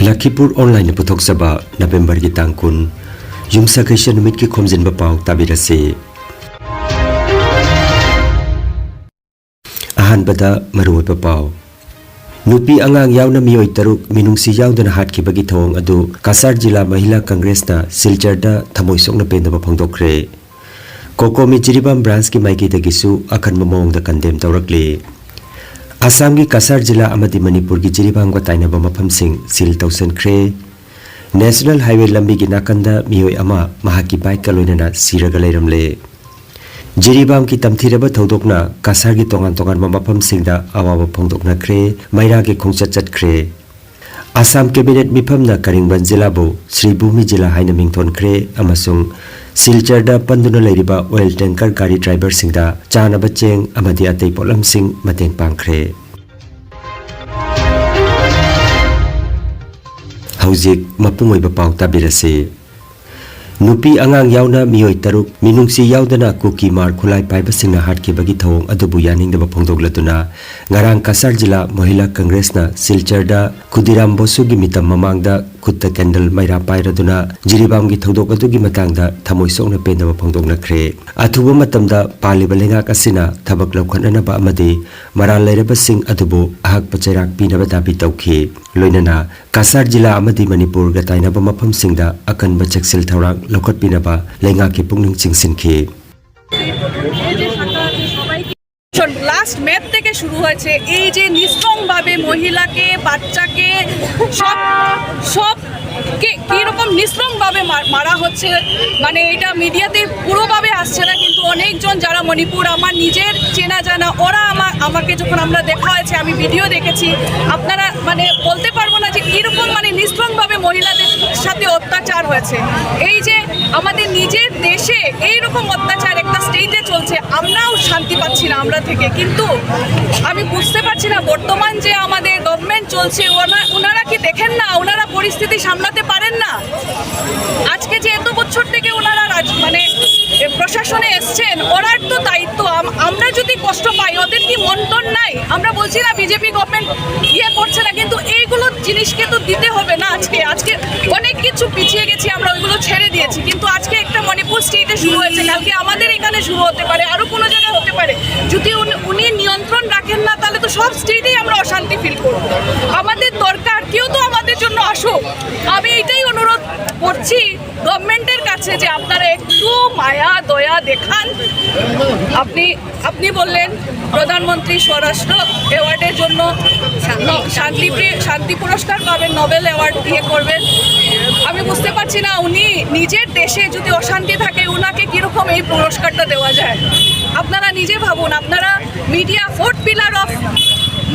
Lakhipuronline puthok saba November ki tangkun yumsa kaisa numit ki Khomjinba Pao tabirase ahanbada maruipa Pao nupi angang yauna miyoi taruk minungsi yaudana hatkibagi thawng adu Kasar Jila Mahila Congress na Silcharda thamoisokna pendaba phangdokre kokomi jiribam branch ki maiki dagisu akhan mamong da condemn tawrakle Assam ki Kasar Jila amadi Manipur ki jiribam ga tainaba mafam sing sil tawsan khre National Highway lambi ki nakanda miyoi ama mahaki bike ka loinana siraga leiramle Jiribam ki tamthiraba thodokna Kasar ki tongan mafam singda awawa phongdokna khre maira ki khongchat chat khre Assam Cabinet mifamna Karingban Jila bo Sri Bhumi Jila haina mingthon khre amasung Silcharda panduna leiriba oil tanker gari driver singda chanaba cheng amadi atei polam sing mateng pangkhre Haujik mapungoiba pau tabirase nupi angang yauna miyoi taruk minungsi yaudana kuki mar khulai paiba singna hatkibagi thawng adubu yaningdaba phongdoklatuna ngarang Kasar Jila Mahila Congress na Silcharda Khudiram Bosu gi mitam mamangda khutta candle maira pairaduna jiribam gi thodok adugi matangda thamoisokna pendaba phongdokna khre athuba matamda paliba lenga kasina thabak laukhanana ba amadi maral leiraba sing adubu ahak pachairak pinaba dabi tawkhi loinana Kasar Jila amadi Manipur ga tainaba mafam singda akanba cheksil thawrang lokot pinaba lenga ki pungning chingsinki last map থেকে শুরু হয়েছে এই যে নিঃসংভাবে মহিলাকে বাচ্চাকে সব সব কিরকম নিঃসংভাবে মারা হচ্ছে মানে এটা মিডিয়াতে পুরোভাবে আসছে না কিন্তু অনেকজন যারা মণিপুর আমার নিজের চেনা জানা ওরা আমাকে যখন আমরা দেখা হয়েছে আমি ভিডিও দেখেছি আপনারা মানে বলতে পারবো না যে কিরকম মানে নিঃসংভাবে মহিলাদের সাথে অত্যাচার হয়েছে এই যে আমাদের নিজের দেশে এইরকম অত্যাচার একটা স্টেটে চলছে আমরাও শান্তি পাচ্ছি না আমরা থেকে কিন্তু আমি বুঝতে পারছি না বর্তমান যে আমাদের গভর্নমেন্ট চলছে ওনারা কি দেখেন না ওনারা পরিস্থিতি সামলাতে পারেন না আজকে যে এত বছর থেকে ওনারা মানে প্রশাসনে এসছেন ওনার তো দায়িত্ব আমরা যদি কষ্ট পাই ওদের কি মন্তন নাই আমরা বলছি না বিজেপি গভর্নমেন্ট করছে না কিন্তু এইগুলো জিনিসকে তো দিতে হবে না আজকে অনেক কিছু পিছিয়ে গেছি আমরা ওইগুলো ছেড়ে দিয়েছি কিন্তু আজকে একটা মণিপুর স্টেটে শুরু হয়েছে কালকে আমাদের এখানে শুরু হতে পারে আরো কোনো জায়গায় হতে পারে যদি উনি নিয়ন্ত্রণ রাখেন না তাহলে তো সব স্টেটেই আমরা অশান্তি ফিল করব আমাদের দরকার কেউ তো আমাদের জন্য আসুক আমি এটাই অনুরোধ করছি গভর্নমেন্টের কাছে যে আপনারা একটু মায়া দয়া দেখান আপনি বললেন প্রধানমন্ত্রী স্বরাষ্ট্র অ্যাওয়ার্ডের জন্য শান্তি পুরস্কার পাবেন নোবেল অ্যাওয়ার্ড করবেন আমি বুঝতে পারছি না উনি নিজের দেশে যদি অশান্তি থাকে উনাকে কিরকম এই পুরস্কারটা দেওয়া যায় আপনারা নিজে ভাবুন আপনারা মিডিয়া ফোর্থ পিলার অফ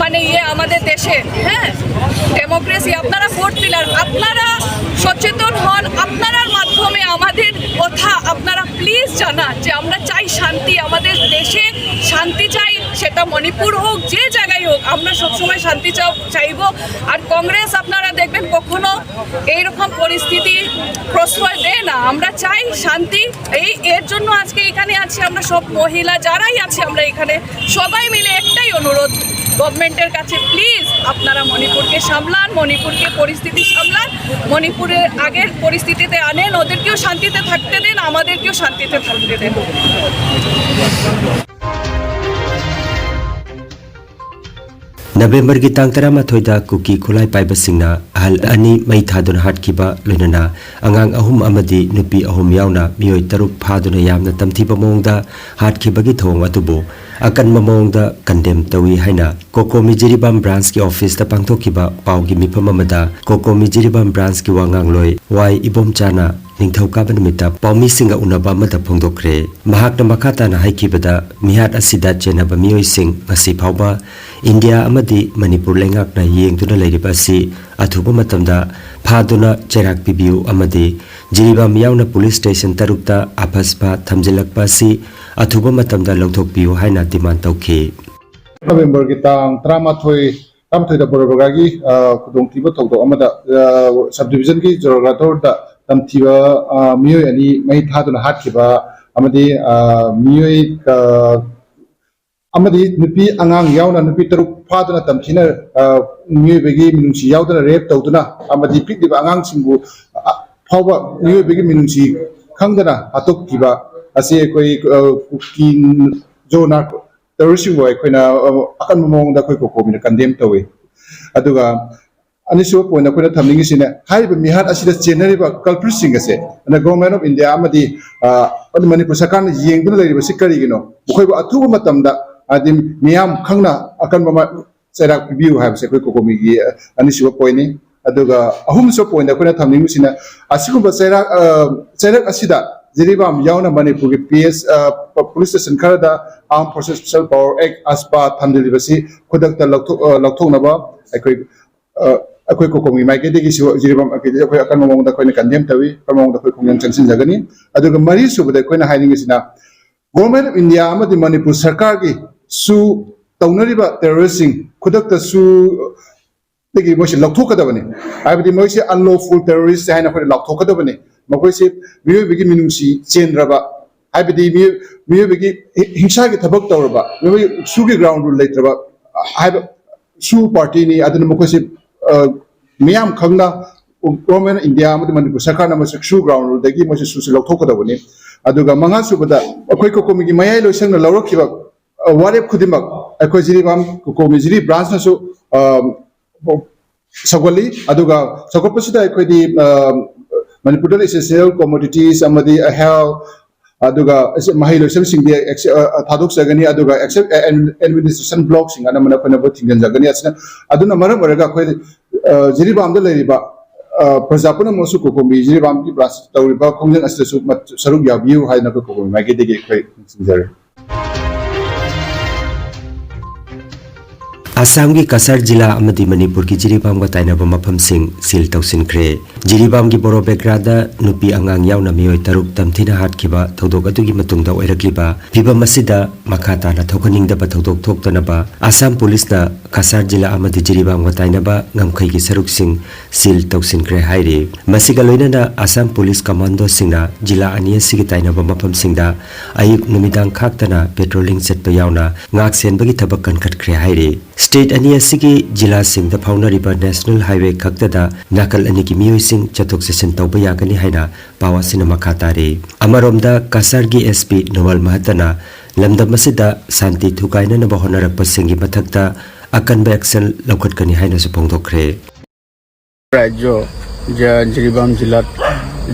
মানে আমাদের দেশে হ্যাঁ ডেমোক্রেসি আপনারা ফোর্থ পিলার আপনারা সচেতন হন আপনার মাধ্যমে আমাদের কথা আপনারা প্লিজ জানান যে আমরা চাই শান্তি আমাদের দেশে শান্তি চাই সেটা মণিপুর হোক যে জায়গায় হোক আমরা সবসময় শান্তি চাইব আর কংগ্রেস আপনারা দেখবেন কখনো এইরকম পরিস্থিতি প্রশ্রয় দেয় না আমরা চাই শান্তি এর জন্য আজকে এখানে আছি আমরা সব মহিলা যারাই আছে আমরা এখানে সবাই মিলে একটাই অনুরোধ গভর্নমেন্টের কাছে প্লিজ আপনারা মণিপুরকে সামলান মণিপুরকে পরিস্থিতি সামলান মণিপুরের আগের পরিস্থিতিতে আনেন ওদেরকেও শান্তিতে থাকতে দেন আমাদেরকেও শান্তিতে থাকতে দেন November ki tang 13 da kuki khulai paiba singna ahal ani mai thaduna hatkiba loinana angang ahum amadi nupi ahum yauna miyoi taruk phaduna yamna tamthiba mongda hatkibagi thong atubo akan mamongda condemn tawi haina kokomi jiribam branch ki office ta pangthokiba paugi mifam amada kokomi jiribam branch ki wangang loi wai ibom chana ningthau ka banmita paumi singa unaba mata phongdokre mahakna makhata na haikibada mihat asida chenaba miyoi sing ngasi phauba India amadi Manipur lengak na yengduna leiriba si athuba matamda phaduna cherak pibiu amadi jiribam yauna police station tarukta aphaspa thamjilakpa si athuba matamda longthokpiu haina demand tawkhi November ki tang 13 da borogagi khudongtiba thokdo amada subdivision ki joragator da tamthiba miyoi ani mai thaduna hatkiba amadi miyoi amadi nupi angang yauna nupi teruk fadana tamthina mioi begi minungsi yaudana rape tawduna amadi pikdiba angang singbu phawba mioi begi minungsi khangdana atok kiba ase koi kukin jona terrorism boy koina akan momong da koi ko mina condemn tawi aduga anisu point koina thamningi sina haiba mihat asida chenariba culprit singa se na government of India amadi Manipur sarkar na yengduna leriba sikari gino koiba athuba matamda adim miyam khangna akan mama serak view have se koi ko mi anisu point ni aduga ahum so point koina thamningi sina asigumba serak asida Jiribam yauna Manipur ki PS police station karada Armed Forces Special Power Act aspa thamdilibasi khudak ta lakthok naba akoi ko komi mai ke degi jiribam akide akoi akan momong da koina condemn tawi momong da koi kongyang chansin jagani aduga mari subada koina haining sina government of India amadi Manipur sarkar ki su taunariba terrorism khudak ta su degi mosi lakthok kadabani aibadi mosi unlawful terrorist haina koi lakthok kadabani makoisi miyo bigi minungsi chendraba aibadi miyo bigi hingsa ki thabak tawraba miyo sugi ground rule leitraba aib su party ni adana makoisi miyam khangna government India amadi Manipur sarkar na masuk su ground rule dagi mosi su lokthok kadabani aduga manga subada akoi ko komi gi mayai loisang na lawrakhiba warep khudimak akoi jiribam ko komi jiri branch na su sagwali aduga sagopasida akoi di Manipur essential commodities amadi health aduga mahilo sing di thaduk sagani aduga administration block sing ana mana pana bothingen jagani asna aduna maram oraga khoi jiribam da leriba prajapuna mosu ko komi jiribam ki branch tawriba khongjang asda su saruk yabiu haina ko komi magi dege khoi sinjare Assam ki Kasar jila amadi Manipur ki Jiribam ga tainaba mafam sing sil tausinkre Jiribam ki Boro Begrada nupi angang yauna mioi taruk tamthina hatkiba thodok adugi matungda oirakliba piba masida makata na thokaning da thodok thoktanaba Assam police na Kasar jila amadi Jiribam ga tainaba ngamkhai ki saruk sing sil tausinkre haire masiga loinana Assam police commando singna jila ania sigi tainaba mafam singda ayuk numidang khaktana patrolling setpa yauna ngak senbagi thabak kan khatkre haire State ania sigi jila sing da fauna riba national highway khaktada nakal ani ki miyoi sing chatok session tawba yakani haina pawa sinama khatare amaromda Kasargi SP Nawal Mahatana lamdam masida santi thukaina na bahonarak pasingi mathakta akan ba action lokhatkani haina su phongdokre Rajyo Jiribam jilat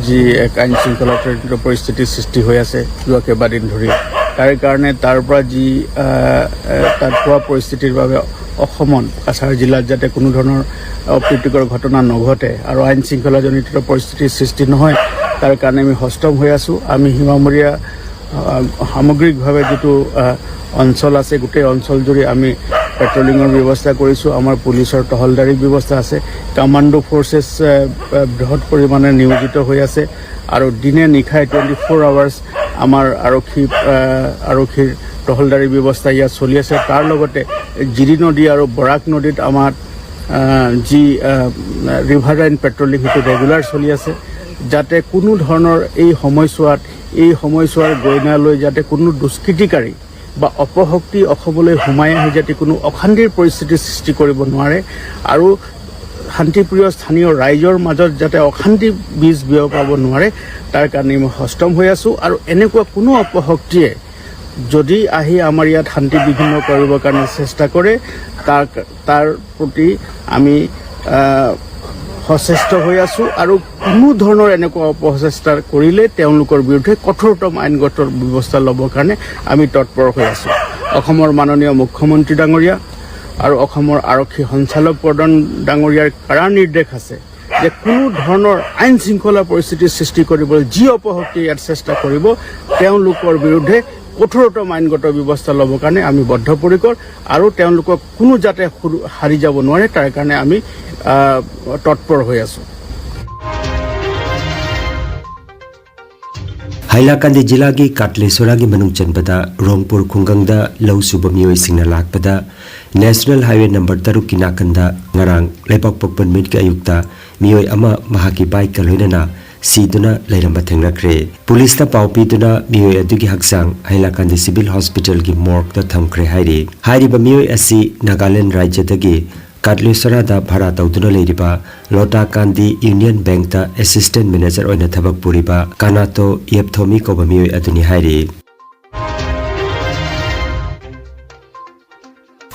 ji ek ain shrinkhala পৰিস্থিতি সৃষ্টি হৈ আছে যোৱা কেইবাদিন ধৰি তাৰ কাৰণে তাৰ পৰা যি তাত হোৱা পৰিস্থিতিৰ বাবে অসমত কাছাৰ জিলাত যাতে কোনো ধৰণৰ অপ্ৰীতিকৰ ঘটনা নঘটে আৰু আইন শৃংখলাজনিত পৰিস্থিতিৰ সৃষ্টি নহয় তাৰ কাৰণে আমি হস্তম হৈ আছোঁ আমি হিমামৰীয়া সামগ্ৰিকভাৱে যেটো অঞ্চল আছে গোটেই অঞ্চল জুৰি আমি পেট্ৰলিঙৰ ব্যৱস্থা কৰিছোঁ আমাৰ পুলিচৰ টহলদাৰী ব্যৱস্থা আছে কমান্ডো ফৰ্চেছ বৃহৎ পৰিমাণে নিয়োজিত হৈ আছে আৰু দিনে নিশাই 24 আৱাৰ্ছ আমাৰ আৰক্ষীৰ টহলদাৰী ব্যৱস্থা ইয়াত চলি আছে তাৰ লগতে জিৰি নদী আৰু বৰাক নদীত আমাৰ যি ৰিভাৰ লাইন পেট্ৰলিং হেতু ৰেগুলাৰ চলি আছে যাতে কোনো ধৰণৰ এই সময়ছোৱাৰ গইনালৈ যাতে কোনো দুষ্কৃতিকাৰী বা অপশক্তি অসমলৈ সোমাই আহি যাতে কোনো অশান্তিৰ পৰিস্থিতি সৃষ্টি কৰিব নোৱাৰে আৰু শান্তিপ্ৰিয় স্থানীয় ৰাইজৰ মাজত যাতে অশান্তি বীজ বিয়পাব নোৱাৰে তাৰ কাৰণে মই হস্তম হৈ আছোঁ আৰু এনেকুৱা কোনো অপশক্তিয়ে যদি আহি আমাৰ ইয়াত শান্তি বিঘ্ন কৰিবৰ কাৰণে চেষ্টা কৰে তাৰ প্ৰতি আমি সচেষ্ট হৈ আছোঁ আৰু কোনো ধৰণৰ এনেকুৱা অপচেষ্টা কৰিলে তেওঁলোকৰ বিৰুদ্ধে কঠোৰতম আইনগত ব্যৱস্থা ল'বৰ কাৰণে আমি তৎপৰ হৈ আছোঁ অসমৰ মাননীয় মুখ্যমন্ত্ৰী ডাঙৰীয়া আৰু অসমৰ আৰক্ষী সঞ্চালক প্ৰধান ডাঙৰীয়াৰ কাৰা নিৰ্দেশ আছে যে কোনো ধৰণৰ আইন শৃংখলা পৰিস্থিতিৰ সৃষ্টি কৰিবলৈ যি অপশক্তি ইয়াত চেষ্টা কৰিব তেওঁলোকৰ বিৰুদ্ধে কঠোৰতম আইনগত ব্যৱস্থা ল'বৰ কাৰণে আমি বদ্ধপৰিকৰ আৰু তেওঁলোকক কোনো যাতে হাৰি যাব নোৱাৰে তাৰ কাৰণে আমি তৎপৰ হৈ আছোঁ Hailakandi jilagi Katlesoragi manung chanbada Rongpur khungangda lau suba mioi singna lakpada National Highway number 3 kinakanda ngarang lepak pokpan mit ka ayukta mioi ama mahaki bike kaloinana siduna lairamba thengnakre police pau piduna mioi adugi haksang hailakandi civil hospital gi morgue da thamkre hairi ba mioi asi Nagaland rajya dagi Katlesara da bhara tauduna leiriba Lota Kandi Union Bank da assistant manager oina thabak puriba Kanato Yepthomi ko ba mioi aduni hairi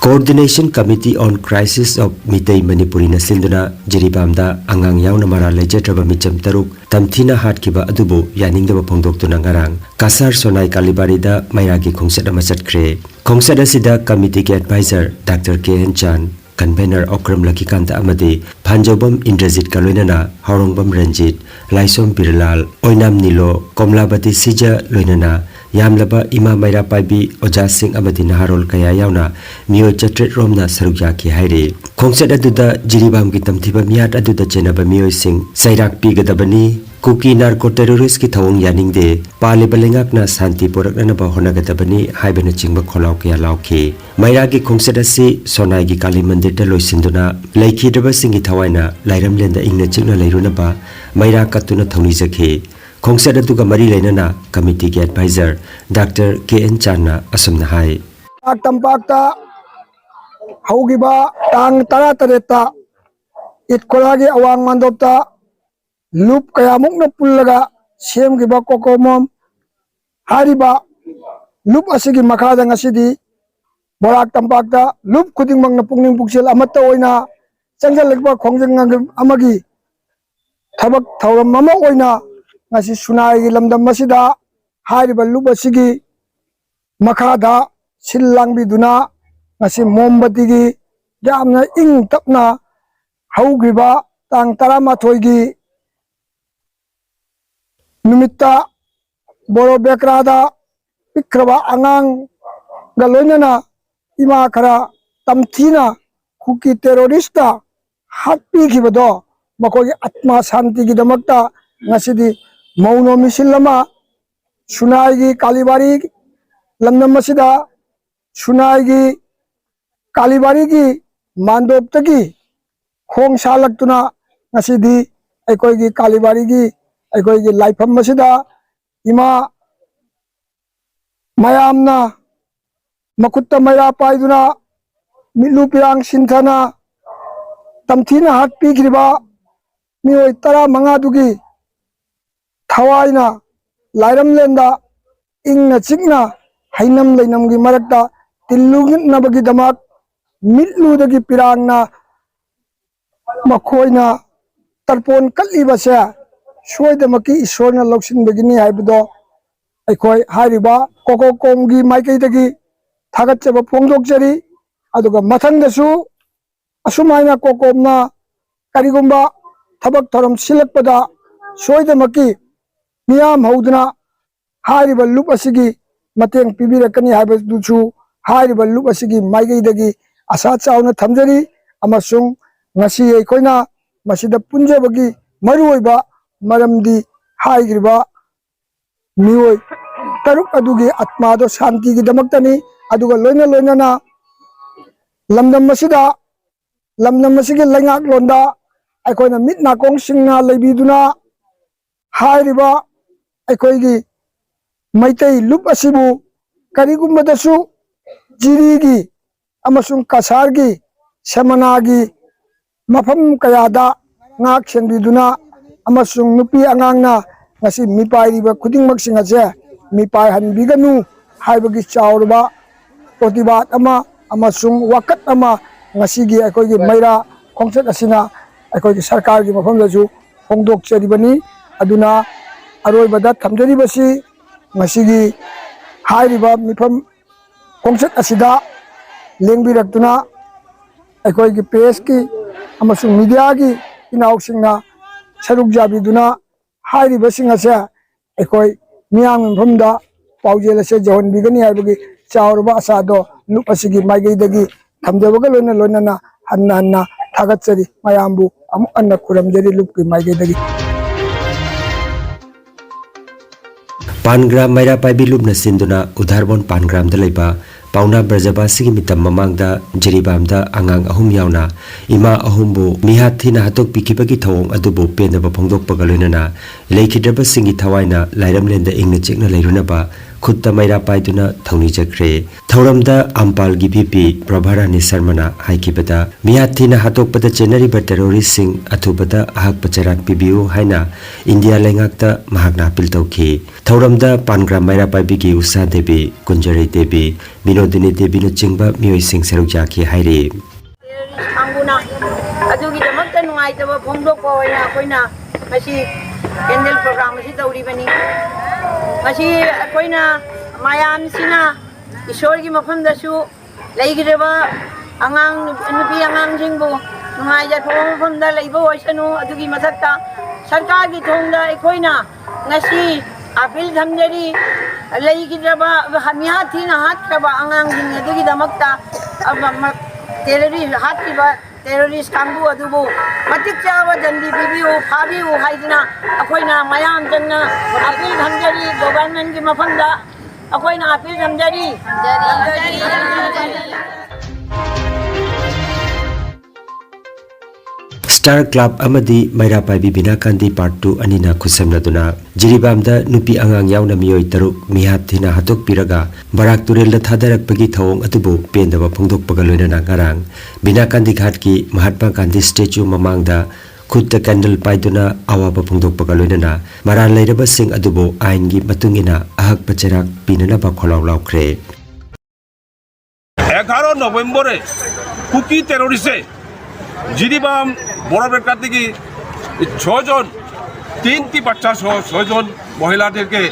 Coordination Committee on Crisis of Mitei Manipuri na sinduna jiribamda angang yauna mara lejetraba micham taruk tamthina hatkiba adubu yaningdaba phongdoktuna ngarang kasar sonai kalibari da mairagi khongset ama chatkre khongset asida committee ke advisor Dr. K.N. Chan convener Okram Lakikanta amadi Phanjobam Indrajit kaloinana Haurongbam Ranjit Laisom Birlal Oinam Nilo Komlabati Sija loinana Yamlaba Ima Maira Paibi Oja Singh amadi Naharol kaya yauna Mio Chatret Romna Sarugya ki hairi Khongset aduda jiribam ki tamthiba miyat aduda chenaba Mio Singh Sairak pigadabani Kuki narco terrorist ki thawong yaningde pale balengak na santi porakna ba honagadabani haibena chingba kholaw kya lawki Maira ki khongset asi sonai gi kali mandir da loisinduna laikhidaba singi thawaina lairamlenda ingna chingna leiruna ba Maira katuna thawni jakhe Khongset aduga mari leinana committee ke advisor Dr. K.N. Channa asumna hai Barak Tampak ta haugiba tang tara tareta itkolagi awang mandopta loop kayamuk na pullaga semgiba kokomom hariba loop asigi makada ngasidi Barak Tampak ta loop kudingmang na pungning puksil amatta oina changalagba khongjang amagi thabak thawram mama oina ngasi sunai gi lamdam masida hariba loop asigi makada silangbi duna ngasi mombati gi jamna ing tapna haugiba tang taramathoi gi numitta boro bekrada pikraba angang galoinana ima khara tamthina kuki terrorista hatpi khibado makogi atma shanti gi damakta ngasidi mauno misilama sunai gi kalibari lamdam masida sunai gi kalibari gi mandoptagi khong salaktuna ngasidi aikoi gi kalibari gi aikoi gi laifam masida ima mayamna makutta maira paiduna milu pirang sinthana tamthina hatpi khriba mioi tara manga dugi thawaina lairamlenda ingna chikna hainam leinam gi marakta tillungnabagi damak mitludagi pirangna makhoina tarpon kalibase soidamaki isorna loksinbagini haibado aikoi hariba kokokomgi maikaidagi thagatchaba phongdokjari aduga mathangdasu asumaina kokomna karigumba thabak thoram silakpada soidamaki miyam hauduna hariba loop asigi mateng pibirakani haibaduchu hariba loop asigi maigaidagi asa chauna thamjari amasung ngasi aikoina masida punjabagi maruoiba maramdi haigriba mioi taruk adugi atmado shanti gi damaktani aduga loina na lamdam masigi laingak londa aikoina mitna kong singna leibiduna hairiba aikoigi maitai loop asibu karigumbadasu jirigi amasung kasargi samanagi mafam kayada ngak senbiduna amasung nupi angangna ngasi mipairiba khudingmak singase mipai hanbiganu haibagi chaurba protibat ama amasung wakat ama ngasigi akoigi maira khongset asina akoigi sarkar gi mafam dasu hongdok cheribani aduna aroibada thamjaribasi ngasigi hairiba mifam khongset asida lengbirakduna akoigi press ki amasung media gi inausingna saruk jabiduna hairiba singase akoi miyam mfamda paujelase jahonbigani haibagi chaurba asado loop asigi maigaidagi thamjabaga loina hanna thagatsari mayambu amuk anna khuramjari loop ki maigaidagi Pangram Maira Paibi Loop na sinduna Udharbon Pangram da leiba pauna brajabasi mitam mamangda jiribamda angang ahum yauna ima ahumbu mihathina hatok pikibagi thawong adubu penaba phongdok pagaloinana leikidraba singi thawaina lairamlenda ingna chekna leirunaba khutta maira paiduna thongni jakre thauramda ampal gi bp prabharani sarmana haikibada mihathina hatok pada chenari ba terrorist sing athubada ahak pacharak pibiu haina india lengakta mahakna apil tawki thauramda pangram maira paibigi usa devi kunjari devi binodini devi no chingba mioi sing saruk jaki haire anguna adugi damakta nungaitaba phongdok ko oina koina masi candle program si tawri bani masi koina mayam sina ishor gi mafam dasu leigireba angang nupi angang jingbu nungai ja thong pham da leibo oisanu adugi mathakta sarkar gi thongda koina ngasi apil thamjari leigireba hamya thina hat kaba angang jing adugi damakta terrorist hatiba terrorist kambu adubu matik chawa jandi bibiu phabiu haidna akoina mayam janna apil thamjari government gi mafamda akoina apil thamjari Star Club amadi Maira Paibi Binakandi Part 2 anina khusamladuna jiribamda nupi angang yauna miyoi taruk mihathina hatok piraga Barak Turelda thadarakpagi thawong atubu pendaba phongdok pagaloinana ngarang Binakandi Ghat ki Mahatma Gandhi statue mamangda khutta candle paiduna awaba phongdok pagaloinana maran leiraba sing adubu ain gi matungina ahak pacharak pinana ba kholaw lawkre 11 নভেম্বরে cookie টেরোরিস্টে Jiribam বড়বের কাছ থেকে 6 জন 3টি বাচ্চা সহ 6 জন মহিলাদেরকে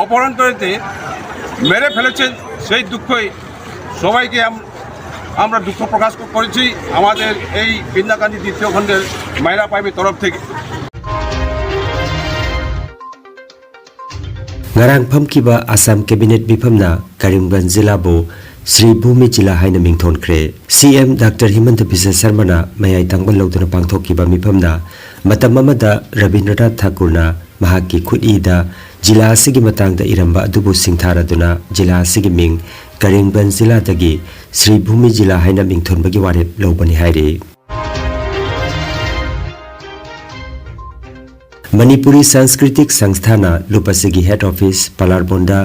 অপহরণ করেতে মেরে ফেলেছেন সেই দুঃখই সবাইকে আমরা দুঃখ প্রকাশ করেছি আমাদের এই বিন্দাকান্দি দ্বিতীয় খণ্ডের মাইরা পাইবে তরফ থেকে ngarang phamkiba Assam cabinet biphamna Karimganj jila bo Sri Bhumi Jila haina mingthon kre CM Dr Himanta Biswa Sarmana mayai tangbal loduna pangthokkiba miphamna matam amada Rabindranath Thakurna mahakki khutida jila asigi matangda iramba adubu singtharaduna jila asigi ming Karimganj jila dagi Sri Bhumi Jila haina mingthon bagi warep lobani haire Manipuri Sanskritik Sanstana Lupasigi Head Office Palarbonda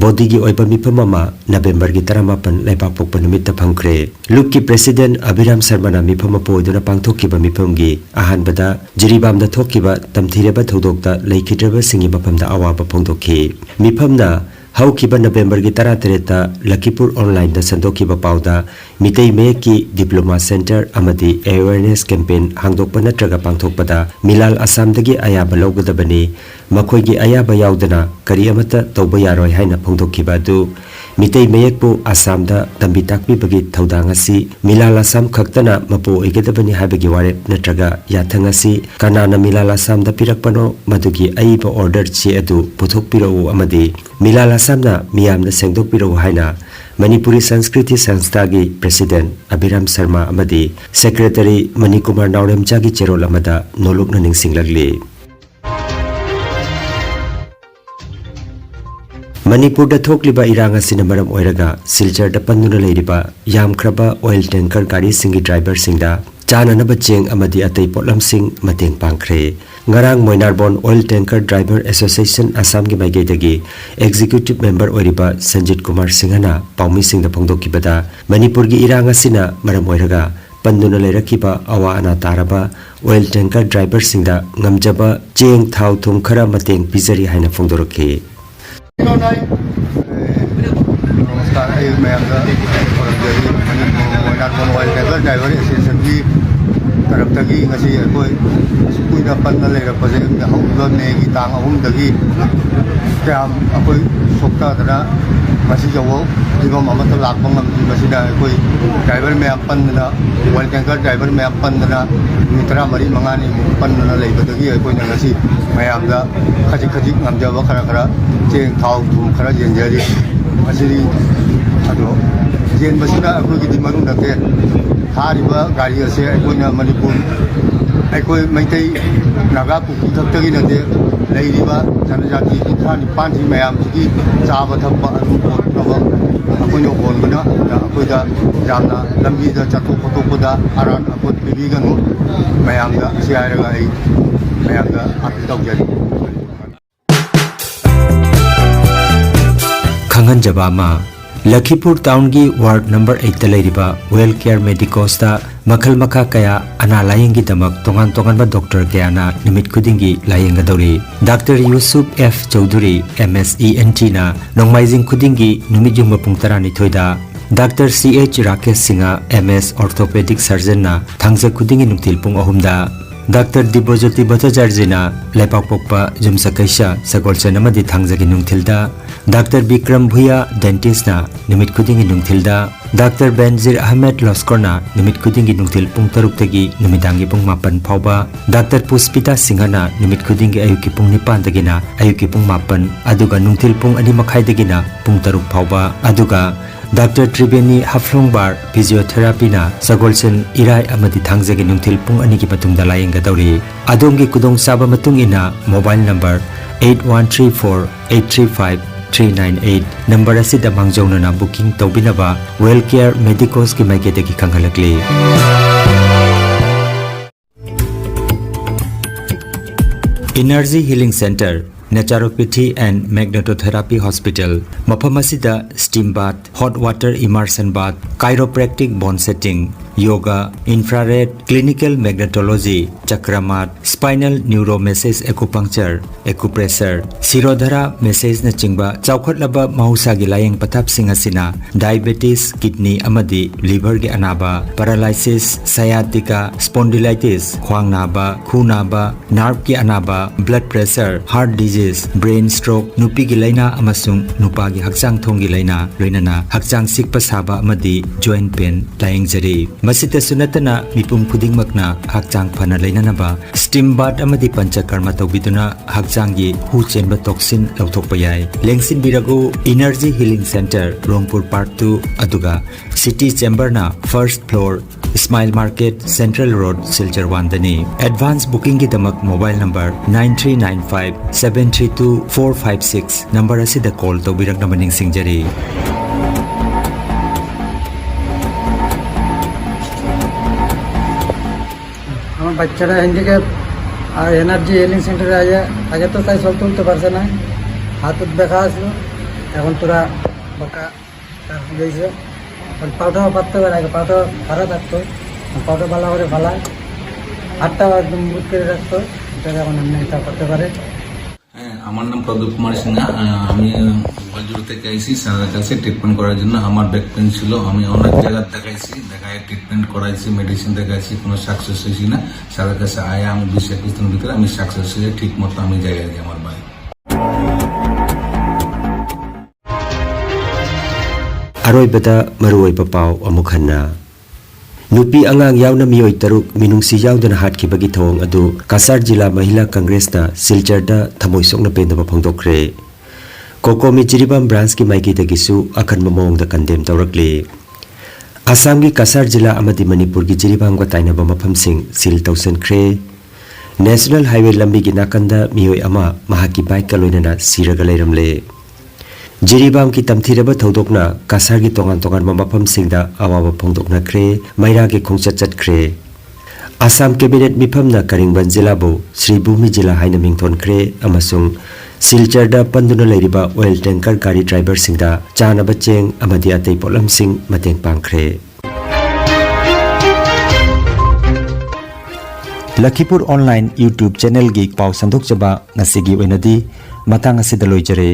Bodigi Oiba Mipamama November gi 18 Laibak Pokpa Numitta Phangkre Lupki President Abhiram Sarmana Mipama Poiduna Pangthokkiba Mipamgi Ahanbada Jiribamda Thokkiba Tamthireba Thodokta Laikhidraba Singi Mapamda Awaba Phongdokhi Mipamna Haukiba November gi 13 Lakhipuronline da Sandokkiba Pauda Mitei Meki Diploma Center amadi Awareness Campaign hangdokpa natraga pangthokpada Milal Assam dagi ayaba lawgadabani makhoigi ayaba yaudana kari amata tawba yaroi haina phongdokkiba du Mitei Meyekpu Assam da tambi takbi bagi thaudangasi Milal Assam khaktana mapo oigadabani haibagi warep natraga yathangasi kanana Milal Assam da pirakpano madugi aiba order che adu puthokpirau amadi Milal Assam na miyamna sengdokpirau haina Manipuri Sanskriti Sanstha gi President Abhiram Sharma amadi Secretary Manikumar Nauremcha gi cherol amada nolokna ningsinglagli Manipur da thokliba irang asina maram oiraga Silchar da panduna leiriba yamkhraba oil tanker gari singi driver singda chananaba cheng amadi atei potlam sing mateng pangkhre ngarang Moinarbon Oil Tanker Driver Association Assam gi maigei dagi Executive Member oiriba Sanjit Kumar Singhana paumi singda phongdokkibada Manipur gi irang asina maram oiraga panduna leirakiba awa ana taraba oil tanker driver singda ngamjaba cheng thau thum khara mateng pizari haina phongdorokhi नमस्कार मैं mobile driver association की तरफ तक कुना पन्ना लेरपसे मे की तांग अहुमदगी क्या अखोई सोक्तादना जवो Divam लाप driver मैं पन्ना ऑयल टैंकर ड्राइवर मैं पन्ना नुमित 3-4 मंगानी पन्ना लेबदगी मैम खजिक खजिक नमजब खरा खरा चेंग थाव थूम खरा जेंजरी जेनबसीना अखोई मनु नते थारिबा गाड़ी असे अखोइना मणिपुर अखोई मैतै नागा कुकी खक्तगी नते लैरिबा जनजाति की 5 मैम की चाबा थप्पा अदुम पोटबा अखोइना होनबना ꯑꯩꯈꯣꯏꯗ ꯌꯥꯝꯅ ꯂꯝꯕꯤꯗ ꯆꯠꯊꯣꯛ ꯈꯣꯠꯇꯣꯛꯄꯗ ꯑꯔꯥꯟ ꯑꯄꯣꯠ ꯄꯤꯕꯤꯒꯅꯨ ꯃꯌꯥꯝꯗ ꯑꯁꯤ ꯍꯥꯏꯔꯒ ꯑꯩ ꯃꯌꯥꯝꯗ ꯑꯄꯤꯜ ꯇꯧꯖꯔꯤ ꯈꯪꯍꯟꯖꯕ ꯑꯃ Lakhipur Town gi Ward number 8 ta leiriba Well Care Medicos ta makhal makha kaya ana layeng gi damak tongan tongan ba doctor kaya na nimit khudingi layeng ga dori Dr. Yusuf F. Chaudhuri MSENT na nongmaijing khudingi numit jung mapung tarani thoida Dr. C.H. Rakesh Singha MS Orthopedic Surgeon na thangja khudingi nungtil pung ahumda Dr. Dibojoti Bhattacharya Lepak Pokpa Jumsa Kaisa Sagolchen amadi thangjagi nungthilda Dr. Bikram Bhuya Dentist na nimit khudingi nungthilda Dr. Benzir Ahmed Loskorna nimit khudingi nungthil pung taruk tagi nimidangi pung mapan phauba Dr. Puspita Singha na nimit khudingi ayuki pung nipan tagi na ayuki pung mapan aduga nungthil pung ani makhai tagi na pung taruk phauba aduga Dr. Tribeni Haflongbar Physiotherapy na Sagolchen Irai amadi thangjagi nungthil pung ani ki patungda layeng ga dawri adongi kudong saba matung ina mobile number 8134835398 number asida mangjongna na booking tawbinaba Well Care Medicos ki maikete ki khanghalakli Energy Healing Center Naturopathy and Magnetotherapy Hospital Mapamasida Steam Bath Hot Water Immersion Bath Chiropractic Bone Setting Yoga Infrared Clinical Magnetology Chakramat Spinal Neuro Massage Acupuncture Acupressure Sirodhara Massage na chingba chawkhatlaba mahusagi layeng pathap singasina Diabetes Kidney amadi Liver gi anaba Paralysis Sciatica Spondylitis khwang naba khu naba Nerve gi anaba Blood Pressure Heart Disease Brain Stroke Nupi gi laina amasung nupa gi hakchang thong gi laina loinana hakchang sikpa saba amadi Joint Pain layeng jari Masita sunatana mipum khudingmakna hakchang phana leinanaba Steam Bath amadi panchakarma tawbiduna hakchangi hu chenba toxin lauthokpa yai lengsin biragu Energy Healing Center Rongpur Part 2 aduga City Chamber na first floor Smile Market Central Road Silchar 1 dani advance booking gi damak mobile number 9395732456 number asida call tawbirak namaning singjari আমার বাচ্চারা handicap আর energy healing সেন্টারে আগে তো তাই সব তুলতে পারছে না হাতত ব্যথা আসলো এখন তোরা বাঁকা গেছে পাউটাও পাততে পারে আগে পাউটা খারাপ থাকতো পাউটা ভালো করে ফালায় হাতটাও একদম বুট করে রাখতো এটা এখন এমনি এটা করতে পারে হ্যাঁ আমার নাম প্রদীপ কুমার সিনহা আমি বজরু থেকে আইসি স্যারের কাছে ট্রিটমেন্ট করার জন্য আমার ব্যাক পেন ছিল আমি অনেক জায়গা দেখাইছি দেখায় ট্রিটমেন্ট করাইছি মেডিসিন দেখাইছি কোনো সাকসেস হয়েছি না স্যারের কাছে আয়া আমি 20-21 দিনের ভিতরে আমি সাকসেস হয়ে ঠিক মতো আমি জায়গায় গিয়ে আমার বাড়ি Aroibada maruoiba pau amuk hanna Nupi angang yauna miyoi taruk minungsi yaudana hatkibagi thawng adu Kasar Jila Mahila Congress na Silchar da thamoisokna pendaba phangdokre Kokomi Jiribam branch ki maiki dagisu akhan mamong da condemn tawrakli Assam gi Kasar Jila amadi Manipur gi Jiribam ga tainaba mafam sing sil tawsan khre National Highway lambi gi nakanda miyoi ama mahaki bike ka loinana siraga leiramle Jiribam ki tamthiraba thodokna Kasar gi tongan tongan mafam singda awawa phongdokna khre Maira gi khongchat chat khre Assam Cabinet mifamna Karingban Jila bo Sri Bhumi Jila haina mingthon khre amasung Silchar da panduna leiriba oil tanker gari driver singda chana bacheng amadi atei polam sing mateng pangkhre Lakhipuronline YouTube channel gi pau sandok chaba ngasigi oinadi matang asida loijare